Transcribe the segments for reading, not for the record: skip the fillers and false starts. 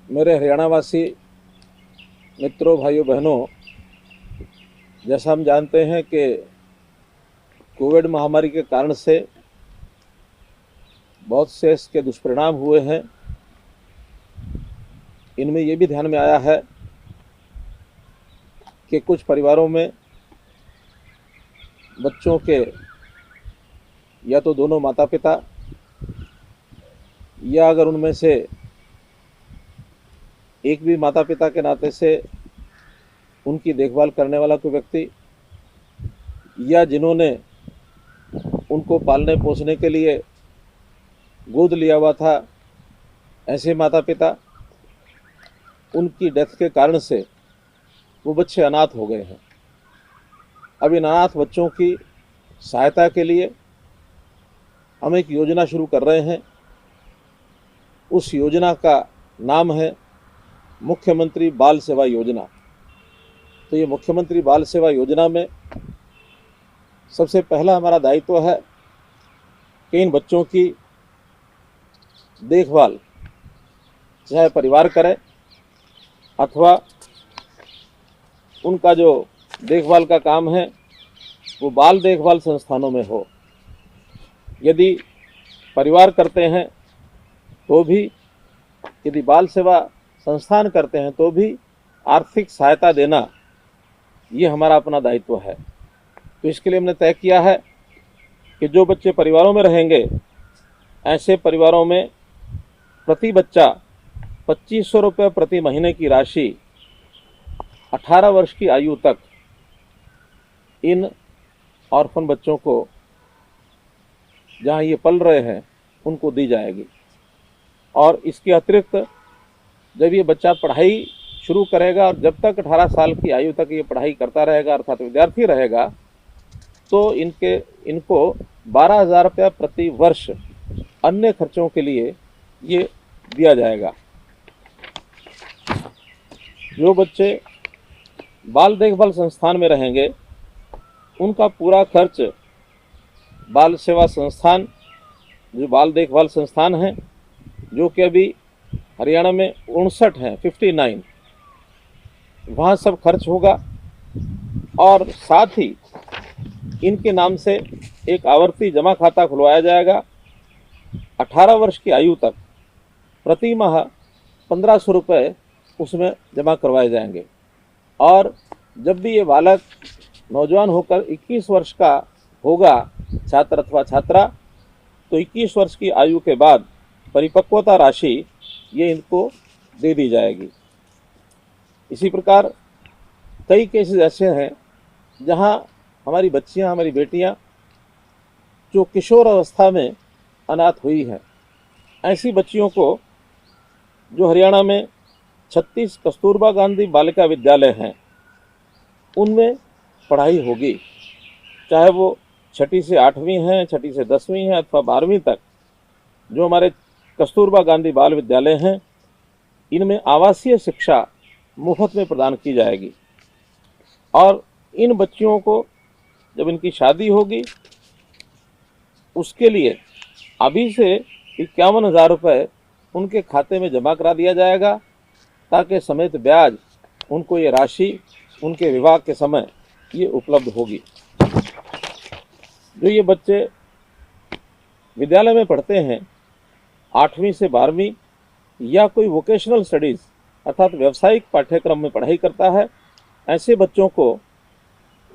मेरे हरियाणावासी मित्रों, भाइयों, बहनों, जैसा हम जानते हैं कि कोविड महामारी के कारण से बहुत से इसके दुष्परिणाम हुए हैं। इनमें ये भी ध्यान में आया है कि कुछ परिवारों में बच्चों के या तो दोनों माता पिता या अगर उनमें से एक भी माता पिता के नाते से उनकी देखभाल करने वाला कोई व्यक्ति या जिन्होंने उनको पालने पोसने के लिए गोद लिया हुआ था, ऐसे माता पिता, उनकी डेथ के कारण से वो बच्चे अनाथ हो गए हैं। अब इन अनाथ बच्चों की सहायता के लिए हम एक योजना शुरू कर रहे हैं। उस योजना का नाम है मुख्यमंत्री बाल सेवा योजना। तो ये मुख्यमंत्री बाल सेवा योजना में सबसे पहला हमारा दायित्व है कि इन बच्चों की देखभाल चाहे परिवार करे अथवा उनका जो देखभाल का काम है वो बाल देखभाल संस्थानों में हो। यदि परिवार करते हैं तो भी, यदि बाल सेवा संस्थान करते हैं तो भी आर्थिक सहायता देना ये हमारा अपना दायित्व है। तो इसके लिए हमने तय किया है कि जो बच्चे परिवारों में रहेंगे, ऐसे परिवारों में प्रति बच्चा 2500 रुपये प्रति महीने की राशि 18 वर्ष की आयु तक इन ऑर्फन बच्चों को, जहाँ ये पल रहे हैं, उनको दी जाएगी। और इसके अतिरिक्त जब ये बच्चा पढ़ाई शुरू करेगा और जब तक 18 साल की आयु तक ये पढ़ाई करता रहेगा अर्थात विद्यार्थी रहेगा, तो इनको 12,000 रुपया प्रति वर्ष अन्य खर्चों के लिए ये दिया जाएगा। जो बच्चे बाल देखभाल संस्थान में रहेंगे उनका पूरा खर्च बाल सेवा संस्थान, जो बाल देखभाल संस्थान हैं, जो कि अभी हरियाणा में 59 हैं, 59, वहाँ सब खर्च होगा। और साथ ही इनके नाम से एक आवर्ती जमा खाता खुलवाया जाएगा। 18 वर्ष की आयु तक प्रति माह 1500 रुपये उसमें जमा करवाए जाएंगे। और जब भी ये बालक नौजवान होकर 21 वर्ष का होगा, छात्र अथवा छात्रा, तो 21 वर्ष की आयु के बाद परिपक्वता राशि ये इनको दे दी जाएगी। इसी प्रकार कई केसेस ऐसे हैं जहां हमारी बच्चियां, हमारी बेटियां जो किशोर अवस्था में अनाथ हुई हैं, ऐसी बच्चियों को जो हरियाणा में 36 कस्तूरबा गांधी बालिका विद्यालय हैं, उनमें पढ़ाई होगी। चाहे वो 6ठी से 8वीं हैं, 6ठी से 10वीं हैं अथवा 12वीं तक, जो हमारे कस्तूरबा गांधी बाल विद्यालय हैं, इनमें आवासीय शिक्षा मुफ्त में प्रदान की जाएगी। और इन बच्चियों को जब इनकी शादी होगी, उसके लिए अभी से 51,000 रुपये उनके खाते में जमा करा दिया जाएगा, ताकि समेत ब्याज उनको ये राशि उनके विवाह के समय ये उपलब्ध होगी। जो ये बच्चे विद्यालय में पढ़ते हैं 8वीं से 12वीं या कोई वोकेशनल स्टडीज़ अर्थात व्यावसायिक पाठ्यक्रम में पढ़ाई करता है, ऐसे बच्चों को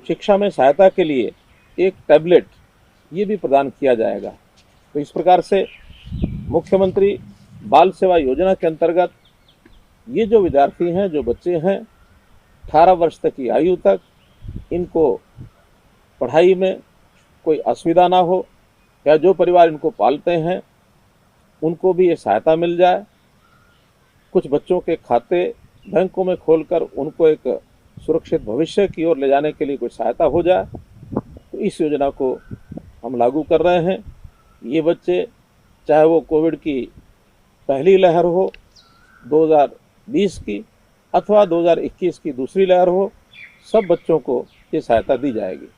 शिक्षा में सहायता के लिए एक टैबलेट ये भी प्रदान किया जाएगा। तो इस प्रकार से मुख्यमंत्री बाल सेवा योजना के अंतर्गत ये जो विद्यार्थी हैं, जो बच्चे हैं 18 वर्ष तक की आयु तक, इनको पढ़ाई में कोई असुविधा ना हो, या जो परिवार इनको पालते हैं उनको भी ये सहायता मिल जाए। कुछ बच्चों के खाते बैंकों में खोलकर उनको एक सुरक्षित भविष्य की ओर ले जाने के लिए कुछ सहायता हो जाए, तो इस योजना को हम लागू कर रहे हैं। ये बच्चे, चाहे वो कोविड की पहली लहर हो 2020 की अथवा 2021 की दूसरी लहर हो, सब बच्चों को ये सहायता दी जाएगी।